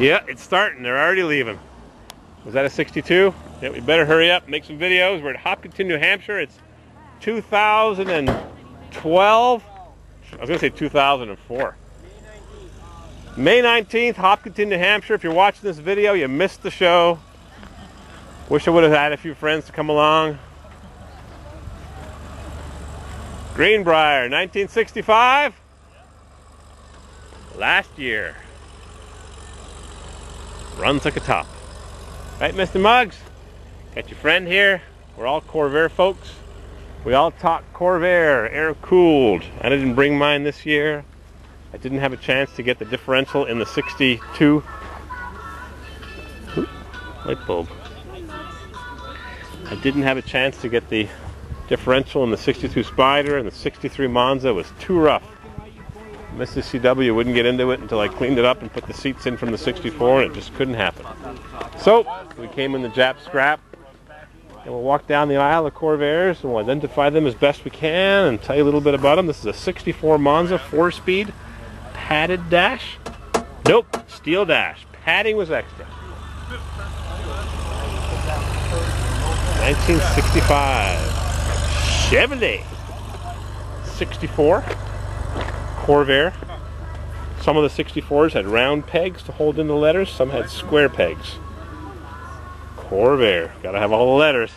Yeah, it's starting. They're already leaving. Was that a 62? Yeah, we better hurry up, make some videos. We're at Hoptkinton, New Hampshire. It's 2012. I was going to say 2004. May 19th, Hoptkinton, New Hampshire. If you're watching this video, you missed the show. Wish I would have had a few friends to come along. Greenbrier, 1965. Last year. Runs like a top. Right, Mr. Muggs? Got your friend here. We're all Corvair folks. We all talk Corvair, air-cooled. I didn't bring mine this year. I didn't have a chance to get the differential in the 62. Ooh, light bulb. I didn't have a chance to get the differential in the 62 Spider, and the 63 Monza was too rough. Mrs. CW wouldn't get into it until I cleaned it up and put the seats in from the 64, and it just couldn't happen. So, we came in the Jap scrap, and we'll walk down the aisle of Corvairs, and we'll identify them as best we can, and tell you a little bit about them. This is a 64 Monza 4-speed, padded dash. Nope, steel dash. Padding was extra. 1965 Chevrolet 64 Corvair. Some of the 64s had round pegs to hold in the letters, some had square pegs. Corvair, gotta have all the letters.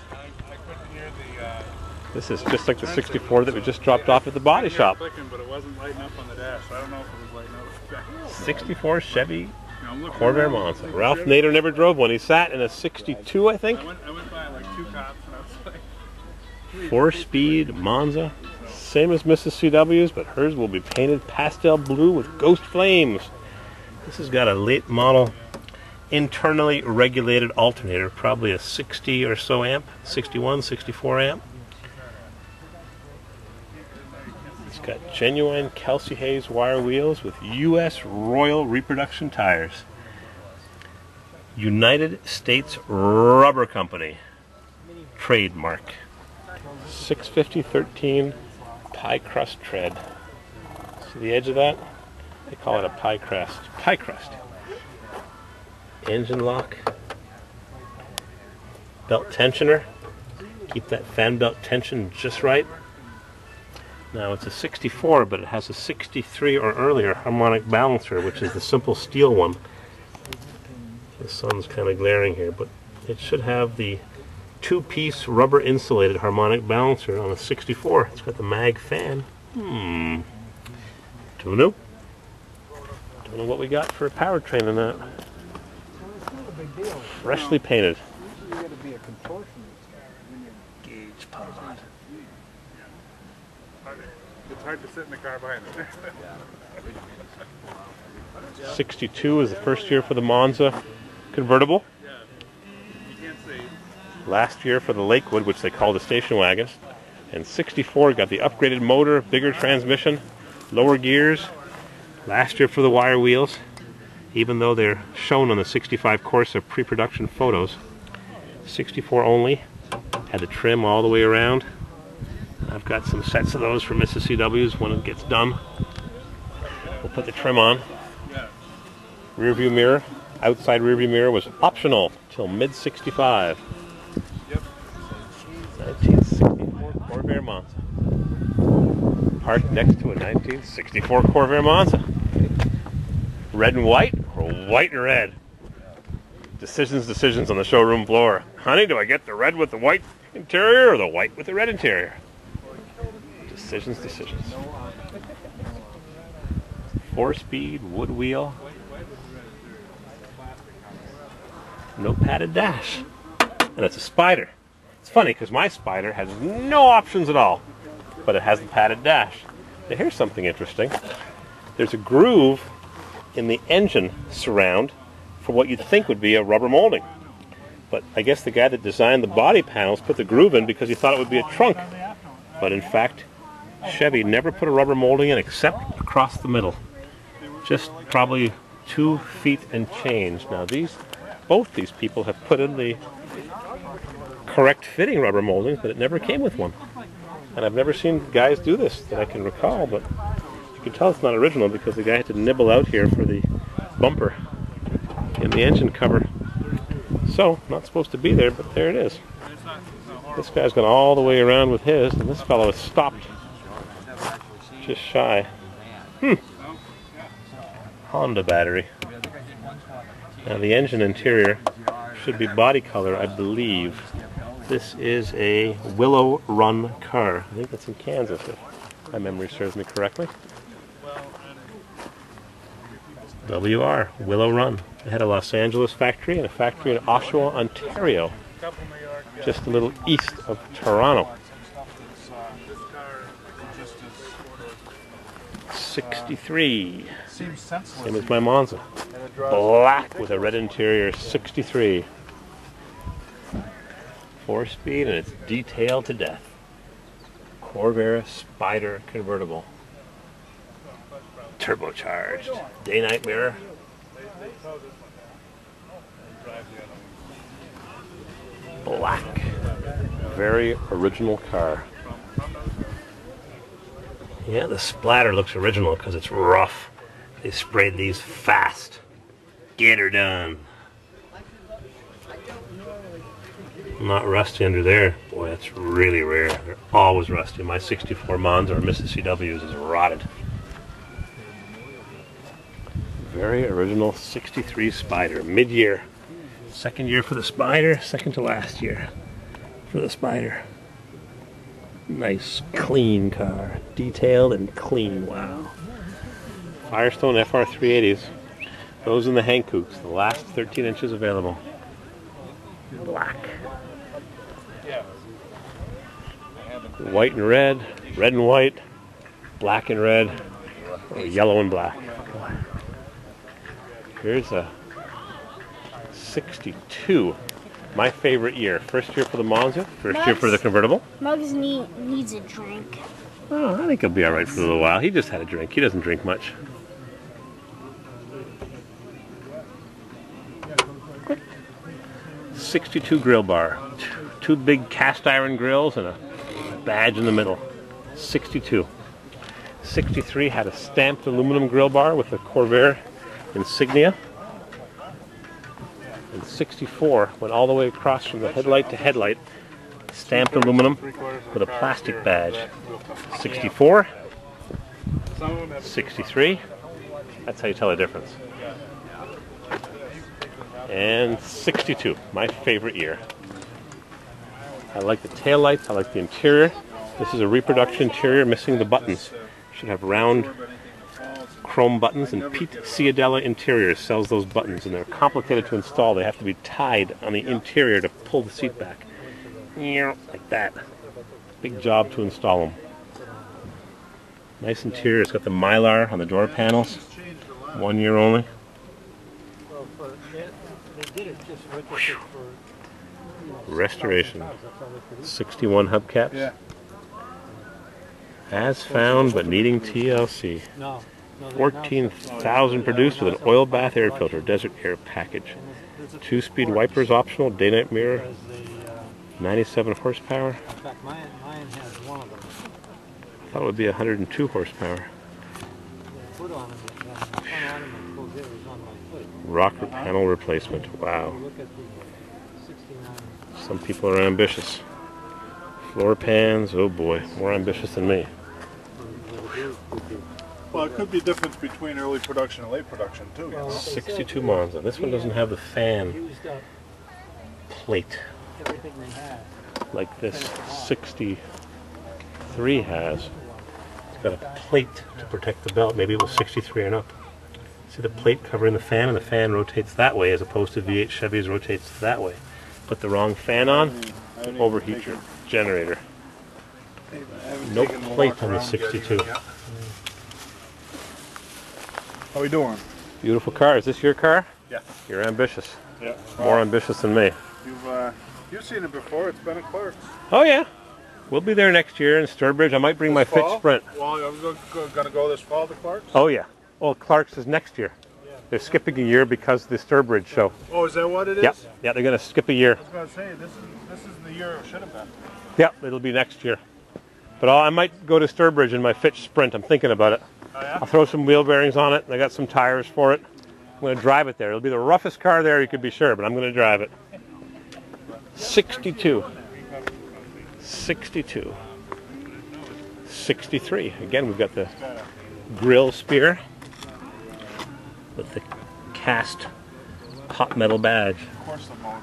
This is just like the 64 that we just dropped off at the body shop. But it wasn't lighting up on the dash. I don't know if it was lighting up. 64 Chevy Corvair Monza. Ralph Nader never drove one. He sat in a 62, I think. I went by like 2 cops and I was like... 4-speed Monza. Same as Mrs. CW's, but hers will be painted pastel blue with ghost flames. This has got a late model internally regulated alternator, probably a 60 or so amp, 61, 64 amp. It's got genuine Kelsey Hayes wire wheels with U.S. Royal reproduction tires. United States Rubber Company trademark. 650/13 pie crust tread. See the edge of that? They call it a pie crust. Pie crust. Engine lock. Belt tensioner. Keep that fan belt tension just right. Now it's a 64, but it has a 63 or earlier harmonic balancer, which is the simple steel one. The sun's kind of glaring here, but it should have the 2-piece rubber insulated harmonic balancer on a 64. It's got the mag fan. Don't know. Don't know what we got for a powertrain in that. Freshly painted. Gauge pod. It's hard to sit in the car behind it. 62 is the first year for the Monza convertible. Last year for the Lakewood, which they call the station wagon. And 64 got the upgraded motor, bigger transmission, lower gears. Last year for the wire wheels, even though they're shown on the 65 Corsa pre-production photos. 64 only, had the trim all the way around. I've got some sets of those for Mrs. CW's when it gets done. We'll put the trim on. Rear view mirror, outside rear view mirror was optional till mid-65. 1964 Corvair Monza. Parked next to a 1964 Corvair Monza. Red and white, or white and red? Decisions on the showroom floor. Honey, do I get the red with the white interior or the white with the red interior? Decisions. 4-speed wood wheel. No padded dash. And it's a Spider. It's funny because my Spider has no options at all, but it has the padded dash. Now here's something interesting. There's a groove in the engine surround for what you'd think would be a rubber molding. But I guess the guy that designed the body panels put the groove in because he thought it would be a trunk. But in fact, Chevy never put a rubber molding in except across the middle. Just probably 2 feet and change. Now both these people have put in the correct fitting rubber moldings, but it never came with one. And I've never seen guys do this that I can recall, but you can tell it's not original because the guy had to nibble out here for the bumper. the engine cover. So, not supposed to be there, but there it is. This guy's gone all the way around with his, and this fellow is stopped just shy. Honda battery. Now the engine interior should be body color, I believe. This is a Willow Run car. I think that's in Kansas, if my memory serves me correctly. WR, Willow Run. They had a Los Angeles factory and a factory in Oshawa, Ontario, just a little east of Toronto. 63. Same as my Monza. Black with a red interior, 63. 4-speed and it's detailed to death. Corvair Spider convertible. Turbocharged. Day-night mirror. Black. Very original car. Yeah, the splatter looks original because it's rough. They sprayed these fast. Get her done. Not rusty under there. Boy, that's really rare. They're always rusty. My 64 Monza or Mrs. CW's is rotted. Very original 63 Spider, mid-year. Second year for the Spider, second to last year for the Spider. Nice, clean car. Detailed and clean, wow. Firestone FR380s. Those in the Hankooks, the last 13 inches available. Black. White and red and white, black and red, or yellow and black. Here's a 62. My favorite year. First year for the Monza, first year for the convertible. Muggs needs a drink. Oh, I think he'll be alright for a little while. He just had a drink. He doesn't drink much. '62 grill bar. Two big cast iron grills and a badge in the middle. 62. 63 had a stamped aluminum grill bar with a Corvair insignia. And 64 went all the way across from the headlight to headlight, stamped aluminum with a plastic badge. 64, 63, that's how you tell the difference. And 62, my favorite year. I like the taillights, I like the interior. This is a reproduction interior missing the buttons. Should have round chrome buttons, and Pete Ciadella Interiors sells those buttons, and they're complicated to install. They have to be tied on the interior to pull the seat back. Like that. Big job to install them. Nice interior. It's got the Mylar on the door panels. 1 year only. Whew. Restoration. 61 hubcaps. As found, but needing TLC. 14,000 produced with an oil bath air filter, desert air package. 2-speed wipers optional, day-night mirror. 97 horsepower. In fact, mine has one of them. I thought it would be 102 horsepower. Rocker panel replacement. Wow. Some people are ambitious. Floor pans, oh boy, more ambitious than me. Well, it could be difference between early production and late production too. You know? 62 Monza. This one doesn't have the fan plate like this 63 has. It's got a plate to protect the belt. Maybe it was 63 and up. See the plate covering the fan, and the fan rotates that way as opposed to V8 Chevys rotates that way. Put the wrong fan on, overheat your generator. No plate on the 62. How we doing? Beautiful car. Is this your car? Yeah. You're ambitious. Yeah. More ambitious than me. You've seen it before. It's been at Clark's. Oh yeah. We'll be there next year in Sturbridge. I might bring my Fitch Sprint. Well, I was going to go this fall to Clark's. Oh yeah. Well, Clark's is next year. They're skipping a year because of the Sturbridge show. Oh, is that what it is? Yep. Yeah, they're going to skip a year. I was going to say, this is the year it should have been. Yep, it'll be next year. But I might go to Sturbridge in my Fitch Sprint. I'm thinking about it. Oh, yeah? I'll throw some wheel bearings on it, and I got some tires for it. going to drive it there. It'll be the roughest car there, you could be sure, but I'm going to drive it. 62. 62. 63. Again, we've got the grill spear with the cast hot metal badge. Of course, the motor.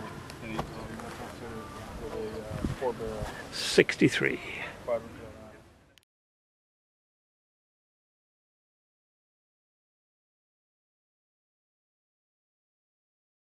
63. 5